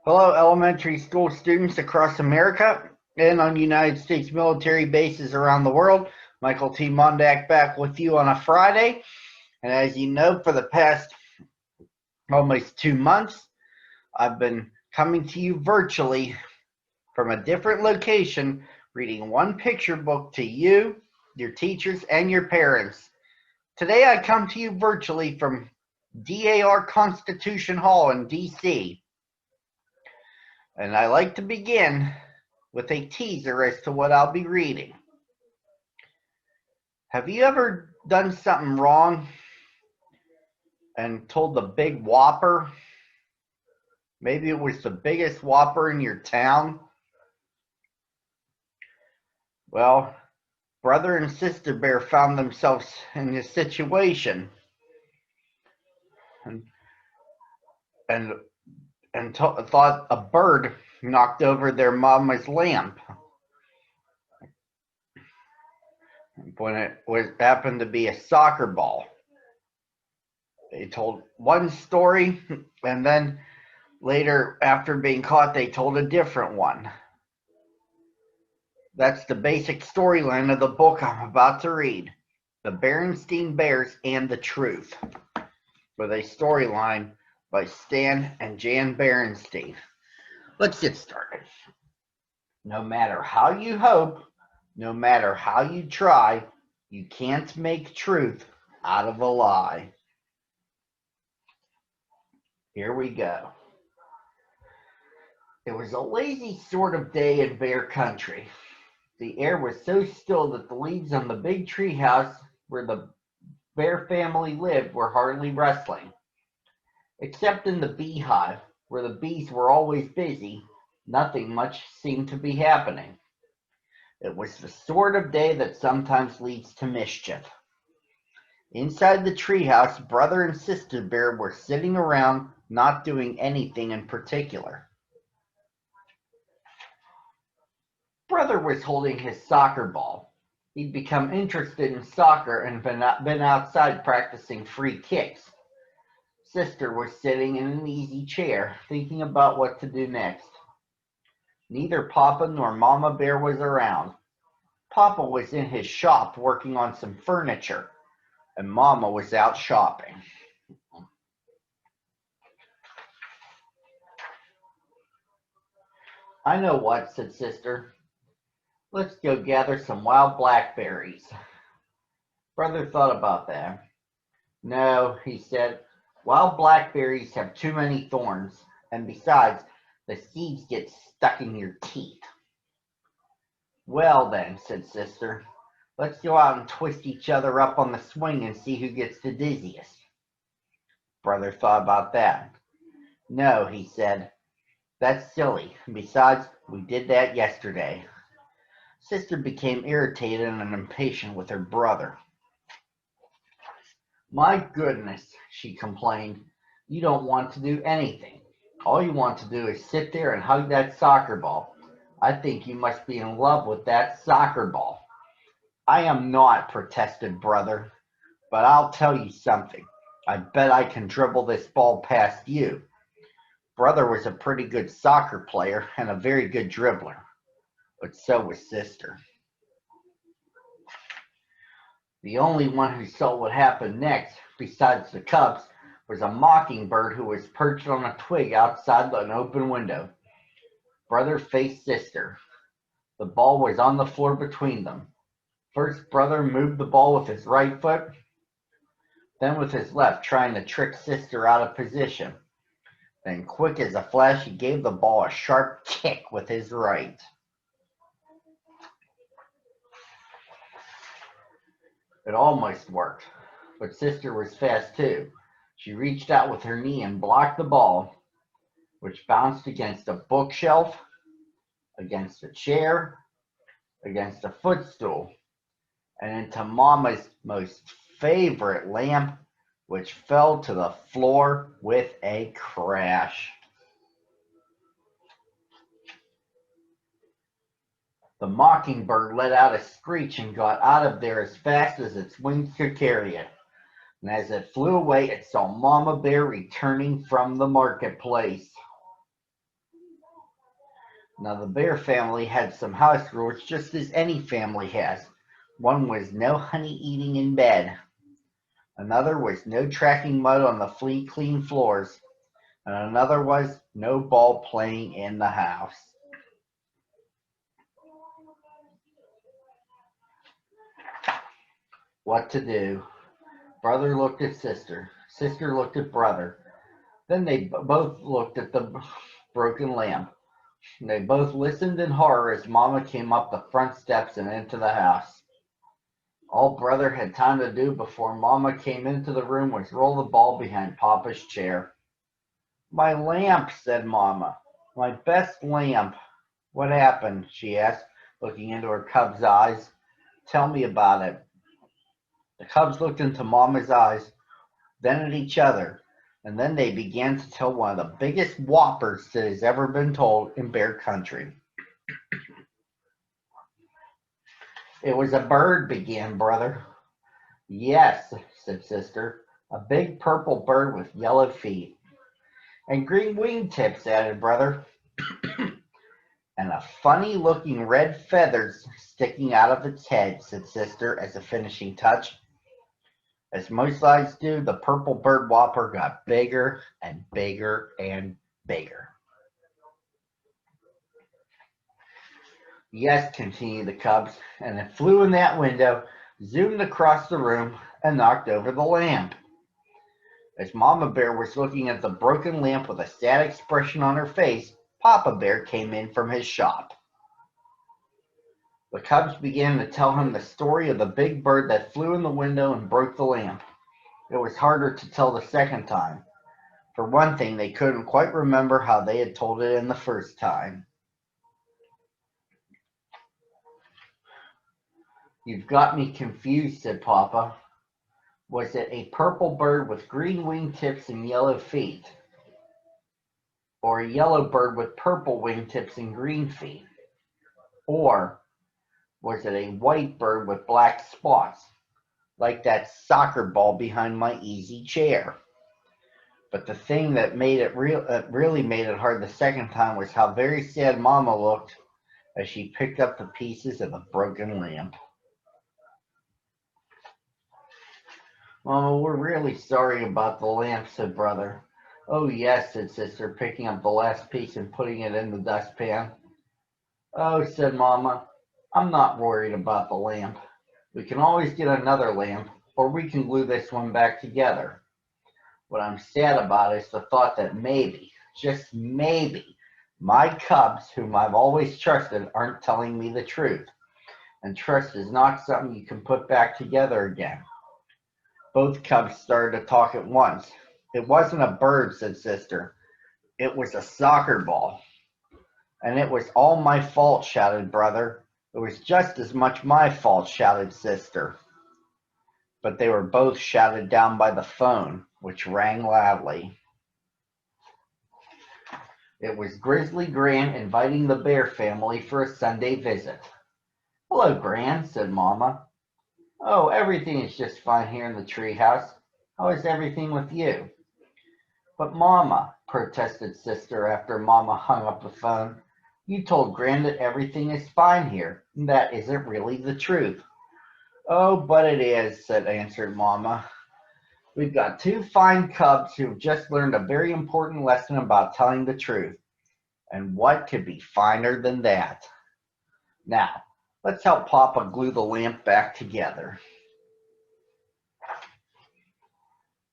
Hello, elementary school students across America and on United States military bases around the world. Michael T. Mondak back with you on a Friday. And as you know, for the past almost 2 months, I've been coming to you virtually from a different location, reading one picture book to you, your teachers, and your parents. Today, I come to you virtually from DAR Constitution Hall in D.C. And I like to begin with a teaser as to what I'll be reading. Have you ever done something wrong and told the big whopper? Maybe it was the biggest whopper in your town. Well, brother and sister bear found themselves in this situation and thought a bird knocked over their mama's lamp when it happened to be a soccer ball. They told one story, and then later, after being caught, they told a different one. That's the basic storyline of the book I'm about to read, The Berenstain Bears and the Truth, with a storyline by Stan and Jan Berenstain. Let's get started. No matter how you hope, no matter how you try, you can't make truth out of a lie. Here we go. It was a lazy sort of day in bear country. The air was so still that the leaves on the big tree house where the bear family lived were hardly rustling. Except in the beehive, where the bees were always busy, nothing much seemed to be happening. It was the sort of day that sometimes leads to mischief. Inside the treehouse, brother and sister bear were sitting around, not doing anything in particular. Brother was holding his soccer ball. He'd become interested in soccer and been outside practicing free kicks. Sister was sitting in an easy chair, thinking about what to do next. Neither Papa nor Mama Bear was around. Papa was in his shop working on some furniture, and Mama was out shopping. I know what, said Sister. Let's go gather some wild blackberries. Brother thought about that. No, he said, wild blackberries have too many thorns, and besides, the seeds get stuck in your teeth. Well then, said Sister, let's go out and twist each other up on the swing and see who gets the dizziest. Brother thought about that. No, he said, that's silly. Besides, we did that yesterday. Sister became irritated and impatient with her brother. My goodness, she complained, you don't want to do anything. All you want to do is sit there and hug that soccer ball. I think you must be in love with that soccer ball. I am not, protested brother, but I'll tell you something. I bet I can dribble this ball past you. Brother was a pretty good soccer player and a very good dribbler, but so was Sister. The only one who saw what happened next, besides the cubs, was a mockingbird who was perched on a twig outside an open window. Brother faced Sister. The ball was on the floor between them. First, brother moved the ball with his right foot, then with his left, trying to trick Sister out of position. Then, quick as a flash, he gave the ball a sharp kick with his right. It almost worked, but Sister was fast too. She reached out with her knee and blocked the ball, which bounced against a bookshelf, against a chair, against a footstool, and into Mama's most favorite lamp, which fell to the floor with a crash. The mockingbird let out a screech and got out of there as fast as its wings could carry it. And as it flew away, it saw Mama Bear returning from the marketplace. Now, the Bear family had some house rules just as any family has. One was no honey eating in bed. Another was no tracking mud on the flea clean floors. And another was no ball playing in the house. What to do? Brother looked at sister. Sister looked at brother. Then they both looked at the broken lamp. They both listened in horror as Mama came up the front steps and into the house. All Brother had time to do before Mama came into the room was roll the ball behind Papa's chair. My lamp, said Mama. My best lamp. What happened? She asked, looking into her cub's eyes. Tell me about it. The cubs looked into Mama's eyes, then at each other, and then they began to tell one of the biggest whoppers that has ever been told in Bear Country. It was a bird, began Brother. Yes, said Sister, a big purple bird with yellow feet. And green wingtips, added Brother. And a funny-looking red feathers sticking out of its head, said Sister as a finishing touch. As most lights do, the purple bird whopper got bigger and bigger and bigger. Yes, continued the cubs, and it flew in that window, zoomed across the room, and knocked over the lamp. As Mama Bear was looking at the broken lamp with a sad expression on her face, Papa Bear came in from his shop. The cubs began to tell him the story of the big bird that flew in the window and broke the lamp. It was harder to tell the second time. For one thing, they couldn't quite remember how they had told it in the first time. You've got me confused, said Papa. Was it a purple bird with green wingtips and yellow feet? Or a yellow bird with purple wingtips and green feet? Or was it a white bird with black spots, like that soccer ball behind my easy chair? But the thing that made it really made it hard the second time was how very sad Mama looked as she picked up the pieces of the broken lamp. Mama, we're really sorry about the lamp, said Brother. Oh, yes, said Sister, picking up the last piece and putting it in the dustpan. Oh, said Mama, I'm not worried about the lamp. We can always get another lamp, or we can glue this one back together. What I'm sad about is the thought that maybe, just maybe, my cubs, whom I've always trusted, aren't telling me the truth. And trust is not something you can put back together again. Both cubs started to talk at once. It wasn't a bird, said Sister. It was a soccer ball. And it was all my fault, shouted Brother. It was just as much my fault, shouted Sister. But they were both shouted down by the phone, which rang loudly. It was Grizzly Gran inviting the Bear family for a Sunday visit. Hello, Gran, said Mama. Oh, everything is just fine here in the treehouse. How is everything with you? But Mama, protested Sister after Mama hung up the phone, you told Gran that everything is fine here, and that isn't really the truth. Oh, but it is, answered Mama. We've got two fine cubs who've just learned a very important lesson about telling the truth. And what could be finer than that? Now, let's help Papa glue the lamp back together.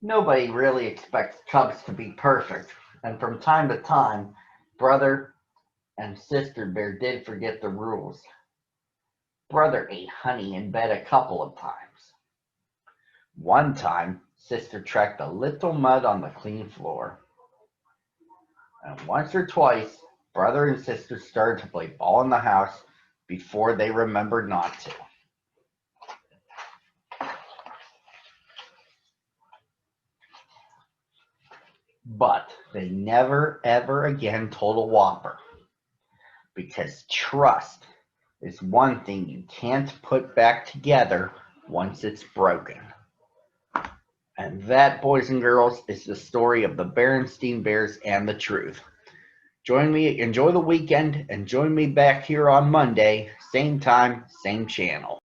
Nobody really expects cubs to be perfect, and from time to time, Brother and Sister Bear did forget the rules. Brother ate honey in bed a couple of times. One time, Sister tracked a little mud on the clean floor. And once or twice, Brother and Sister started to play ball in the house before they remembered not to. But they never, ever again told a whopper. Because trust is one thing you can't put back together once it's broken. And that, boys and girls, is the story of the Berenstain Bears and the truth. Join me, enjoy the weekend, and join me back here on Monday, same time, same channel.